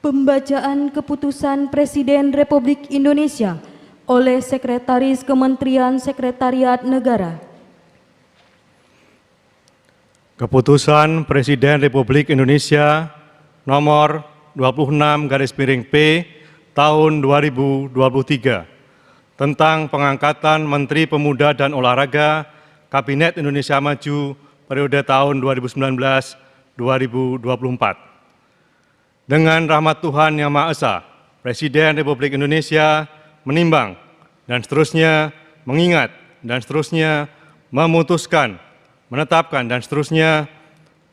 Pembacaan Keputusan Presiden Republik Indonesia oleh Sekretaris Kementerian Sekretariat Negara. Keputusan Presiden Republik Indonesia nomor 26/P tahun 2023 tentang pengangkatan Menteri Pemuda dan Olahraga Kabinet Indonesia Maju periode tahun 2019-2024. Dengan rahmat Tuhan Yang Maha Esa, Presiden Republik Indonesia menimbang dan seterusnya mengingat dan seterusnya memutuskan, menetapkan dan seterusnya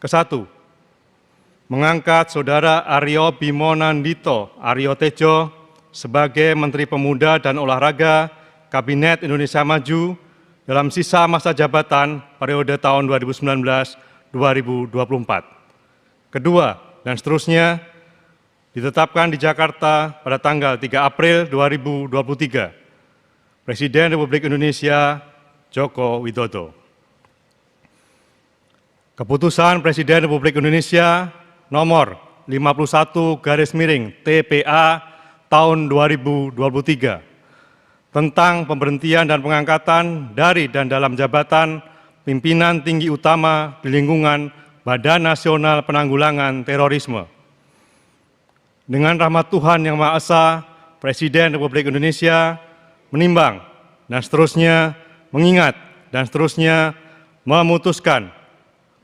ke-1. Mengangkat Saudara Aryo Bimo Nandito Aryo Tejo sebagai Menteri Pemuda dan Olahraga Kabinet Indonesia Maju dalam sisa masa jabatan periode tahun 2019-2024. Kedua, dan seterusnya ditetapkan di Jakarta pada tanggal 3 April 2023. Presiden Republik Indonesia Joko Widodo. Keputusan Presiden Republik Indonesia nomor 51/TPA tahun 2023 tentang pemberhentian dan pengangkatan dari dan dalam jabatan pimpinan tinggi utama di lingkungan Badan Nasional Penanggulangan Terorisme. Dengan rahmat Tuhan Yang Maha Esa, Presiden Republik Indonesia menimbang dan seterusnya mengingat dan seterusnya memutuskan,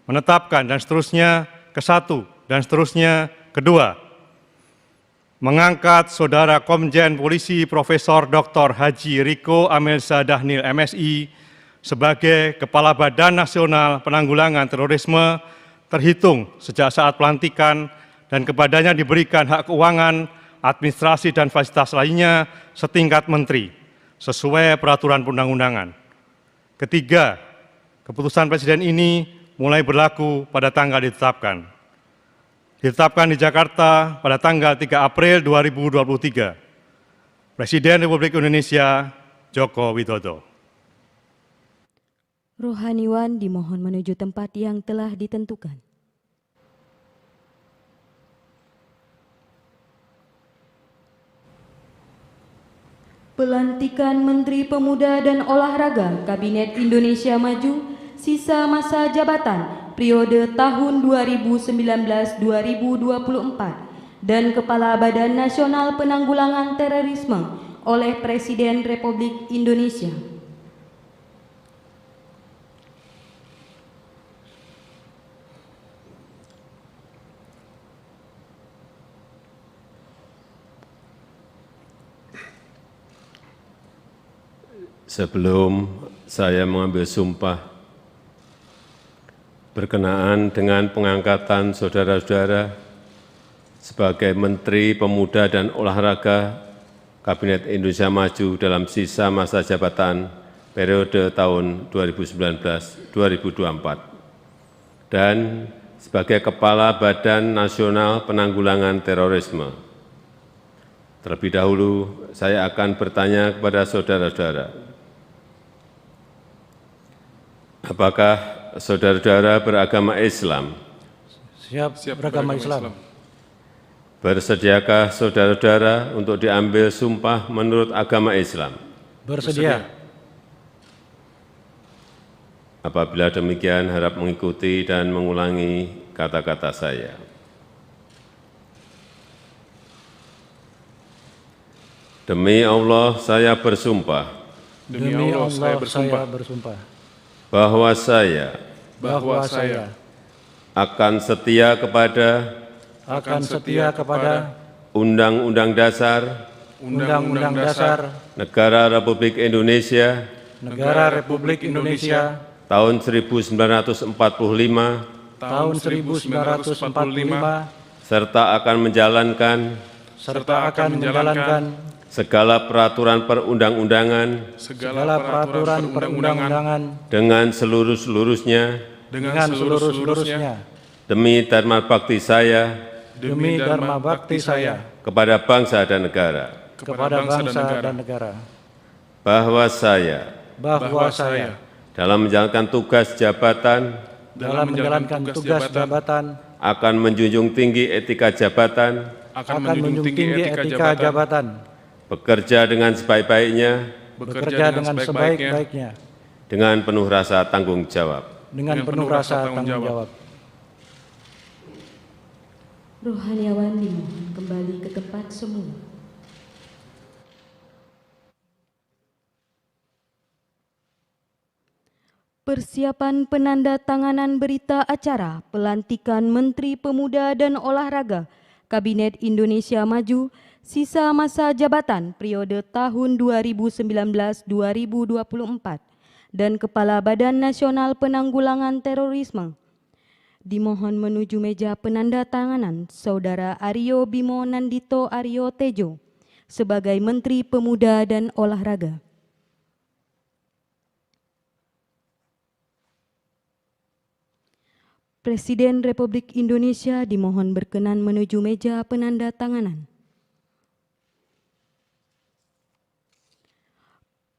menetapkan dan seterusnya ke-1 dan seterusnya ke-2. Mengangkat Saudara Komjen Polisi Profesor Dr. Haji Riko Amelza Dhanil MSI sebagai Kepala Badan Nasional Penanggulangan Terorisme terhitung sejak saat pelantikan dan kepadanya diberikan hak keuangan, administrasi, dan fasilitas lainnya setingkat menteri, sesuai peraturan perundang-undangan. Ketiga, keputusan Presiden ini mulai berlaku pada tanggal ditetapkan. Ditetapkan di Jakarta pada tanggal 3 April 2023. Presiden Republik Indonesia Joko Widodo. Rohaniwan dimohon menuju tempat yang telah ditentukan. Pelantikan Menteri Pemuda dan Olahraga Kabinet Indonesia Maju sisa masa jabatan periode tahun 2019-2024 dan Kepala Badan Nasional Penanggulangan Terorisme oleh Presiden Republik Indonesia. Sebelum saya mengambil sumpah berkenaan dengan pengangkatan saudara-saudara sebagai Menteri Pemuda dan Olahraga Kabinet Indonesia Maju dalam sisa masa jabatan periode tahun 2019-2024 dan sebagai Kepala Badan Nasional Penanggulangan Terorisme. Terlebih dahulu, saya akan bertanya kepada saudara-saudara, apakah saudara-saudara beragama Islam? Siap beragama Islam. Bersediakah saudara-saudara untuk diambil sumpah menurut agama Islam? Bersedia. Apabila demikian, harap mengikuti dan mengulangi kata-kata saya. Demi Allah, saya bersumpah. Demi Allah, saya bersumpah. Bahwa saya akan setia kepada Undang-Undang Dasar Negara Republik Indonesia tahun 1945 serta akan menjalankan serta akan menjalankan segala peraturan perundang-undangan segala peraturan perundang-undangan dengan seluruh-seluruhnya dengan seluruh-seluruhnya demi dharma bakti saya demi dharma bakti saya kepada bangsa dan negara, kepada bangsa dan negara, bahwa saya bahwa saya dalam menjalankan tugas jabatan dalam menjalankan tugas jabatan akan menjunjung tinggi etika jabatan, akan menjunjung tinggi etika jabatan, bekerja dengan sebaik-baiknya, bekerja dengan sebaik-baiknya, dengan penuh rasa tanggung jawab. dengan penuh rasa tanggung jawab. Rohaniawan dimohon kembali ke tempat semula. Persiapan penandatanganan berita acara pelantikan Menteri Pemuda dan Olahraga Kabinet Indonesia Maju sisa masa jabatan periode tahun 2019-2024 dan Kepala Badan Nasional Penanggulangan Terorisme. Dimohon menuju meja penandatanganan Saudara Aryo Bimo Nandito Aryo Tejo sebagai Menteri Pemuda dan Olahraga. Presiden Republik Indonesia dimohon berkenan menuju meja penandatanganan.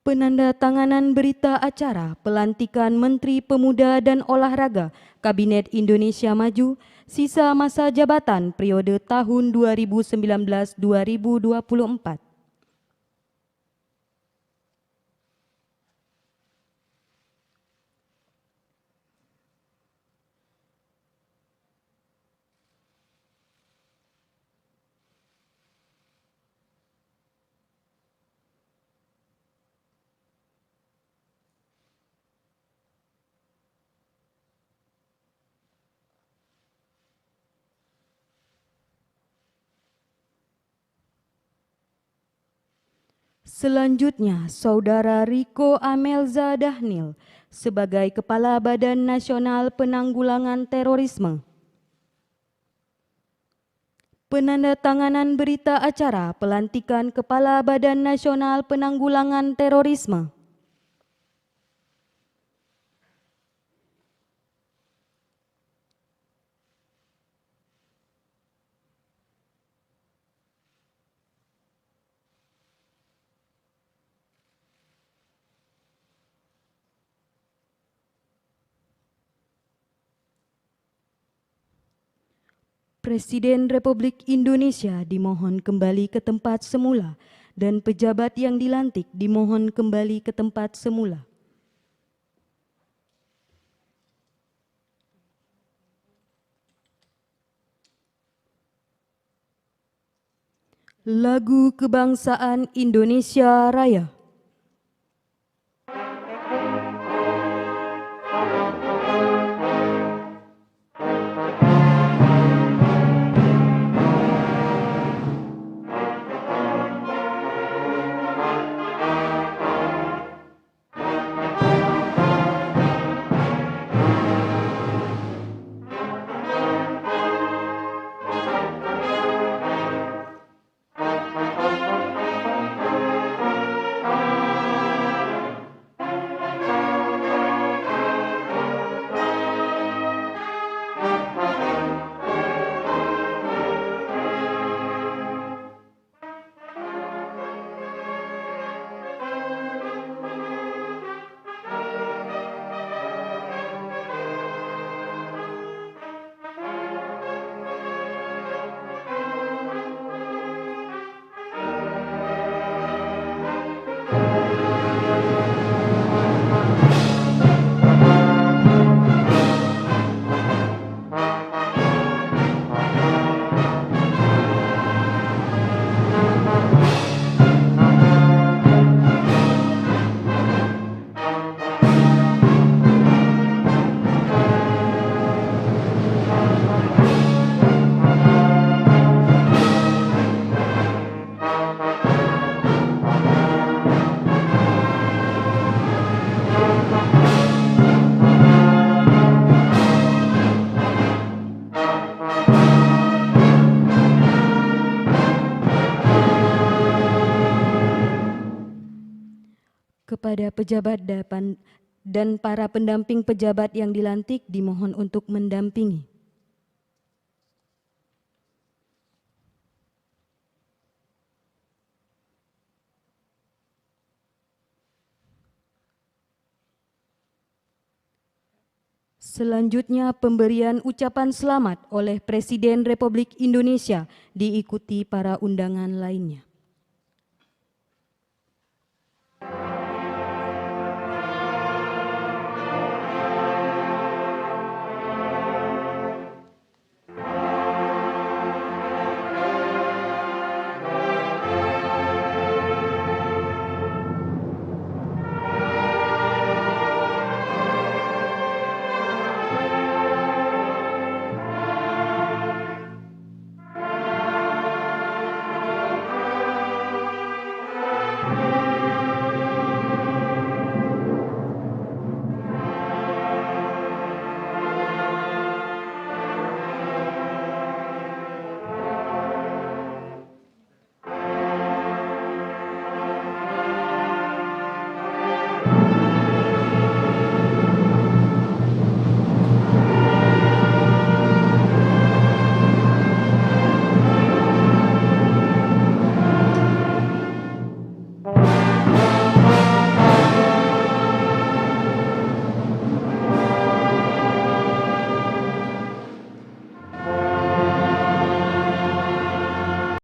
Penandatanganan berita acara pelantikan Menteri Pemuda dan Olahraga Kabinet Indonesia Maju sisa masa jabatan periode tahun 2019-2024. Selanjutnya, Saudara Riko Amelza Dahnil sebagai Kepala Badan Nasional Penanggulangan Terorisme. Penandatanganan berita acara pelantikan Kepala Badan Nasional Penanggulangan Terorisme. Presiden Republik Indonesia dimohon kembali ke tempat semula dan pejabat yang dilantik dimohon kembali ke tempat semula. Lagu Kebangsaan Indonesia Raya. Kepada pejabat dan para pendamping pejabat yang dilantik dimohon untuk mendampingi. Selanjutnya pemberian ucapan selamat oleh Presiden Republik Indonesia diikuti para undangan lainnya.